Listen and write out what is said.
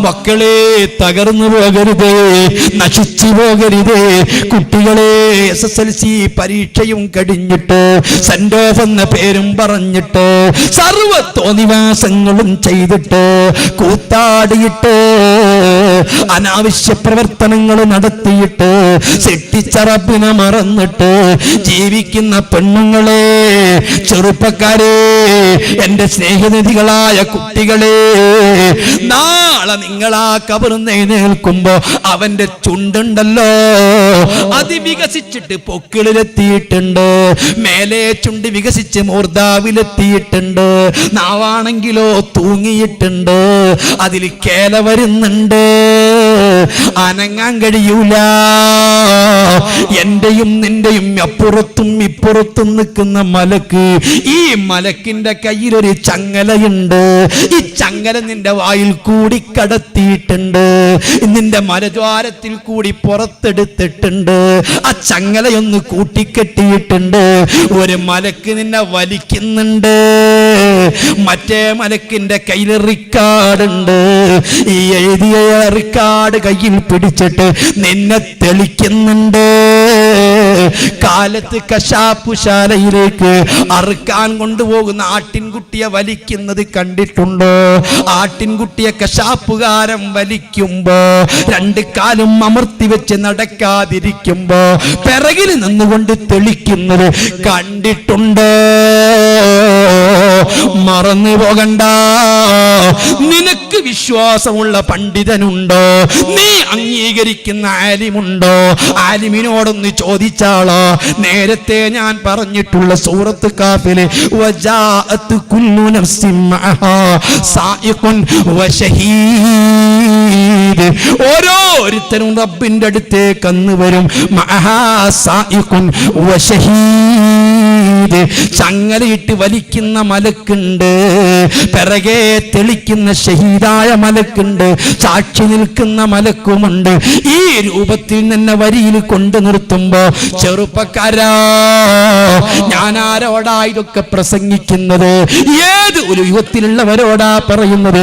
മക്കളെ തകർന്നു പോകരുതേ, നശിച്ചു പോകരുതേ. കുട്ടികളെ SSLC പരീക്ഷയും കഴിഞ്ഞിട്ട് സെന്റ് ഓഫ് എന്ന പേരും പറഞ്ഞിട്ട് സർവ്വ തോന്നിവാസങ്ങളും ചെയ്തിട്ട് കൂത്താടിയിട്ട് അനാവശ്യ പ്രവർത്തനങ്ങൾ നടത്തിയിട്ട് സൃഷ്ടിച്ച റബ്ബിനെ മറന്നിട്ട് ജീവിക്കുന്ന പെണ്ണുങ്ങളെ, ചെറുപ്പക്കാരെ, എന്റെ സ്നേഹനിധികളായ കുട്ടികളെ, നാളെ നിങ്ങളാ കബറിന്ന് എഴുന്നേൽക്കുമ്പോ അവന്റെ ചുണ്ടുണ്ടല്ലോ അത് വികസിച്ചിട്ട് പൊക്കിളിലെത്തിയിട്ടുണ്ട്, മേലെ ചുണ്ട് വികസിച്ച് മൂർധാവിലെത്തിയിട്ടുണ്ട്, നാവാണെങ്കിലോ തൂങ്ങിയിട്ടുണ്ട്, അതിൽ കേല വരുന്നുണ്ട്, അനങ്ങാൻ കഴിയൂല. എന്റെയും നിന്റെയും അപ്പുറത്തും ഇപ്പുറത്തും നിൽക്കുന്ന മലക്ക്, ഈ മലക്കിന്റെ കയ്യിലൊരു ചങ്ങലയുണ്ട്, ഈ ചങ്ങല നിന്റെ വായിൽ കൂടി കടത്തിയിട്ടുണ്ട്, നിന്റെ മലദ്വാരത്തിൽ കൂടി പുറത്തെടുത്തിട്ടുണ്ട്, ആ ചങ്ങലയൊന്ന് കൂട്ടിക്കെട്ടിയിട്ടുണ്ട്. ഒരു മലക്ക് നിന്നെ വലിക്കുന്നുണ്ട്, മറ്റേ മലക്കിന്റെ കയ്യിൽ റിക്കാർഡുണ്ട്, ഈ എഴുതിയ റിക്കാർഡ് കയ്യിൽ പിടിച്ചിട്ട് നിന്നെ തെളിക്കുന്നുണ്ട്. കാലത്ത് കശാപ്പുശാലയിലേക്ക് അറുക്കാൻ കൊണ്ടുപോകുന്ന ആട്ടിൻകുട്ടിയെ വലിക്കുന്നത് കണ്ടിട്ടുണ്ടോ? ആട്ടിൻകുട്ടിയെ കശാപ്പുകാരൻ വലിക്കുമ്പോ രണ്ട് കാലും അമർത്തി വെച്ച് നടക്കാതിരിക്കുമ്പോ പിറകിൽ നിന്നുകൊണ്ട് തെളിക്കുന്നത് കണ്ടിട്ടുണ്ടോ? മറന്നു പോകണ്ട. നിനക്ക് വിശ്വാസമുള്ള പണ്ഡിതനുണ്ടോ? നീ അംഗീകരിക്കുന്ന ആലിമുണ്ടോ? ആലിമിനോടൊന്ന് ചോദിച്ചാളോ. നേരത്തെ ഞാൻ പറഞ്ഞിട്ടുള്ള സൂറത്ത് കാഫിലെ വജാഅത്ത് കുല്ലു നഫ്സിൻ മഅഹാ സായിഖുൻ വശഹീദ്, ഓരോരുത്തരും റബ്ബിന്റെ അടുത്തേക്ക് അന്ന് വരും. മഅഹാ സായിഖുൻ വശഹീദ്, ചങ്ങലയിട്ട് വലിക്കുന്ന മലക്കുണ്ട്, പിറകെ തെളിക്കുന്ന ഷഹീദായ മലക്കുണ്ട്, സാക്ഷി നിൽക്കുന്ന മലക്കുമുണ്ട്. ഈ രൂപത്തിൽ തന്നെ വരിയിൽ കൊണ്ടു നിർത്തുമ്പോ, ചെറുപ്പക്കാരാ, ഞാൻ ആരോടാ ഇതൊക്കെ പ്രസംഗിക്കുന്നത്? ഏത് ഒരു യുഗത്തിലുള്ളവരോടാ പറയുന്നത്?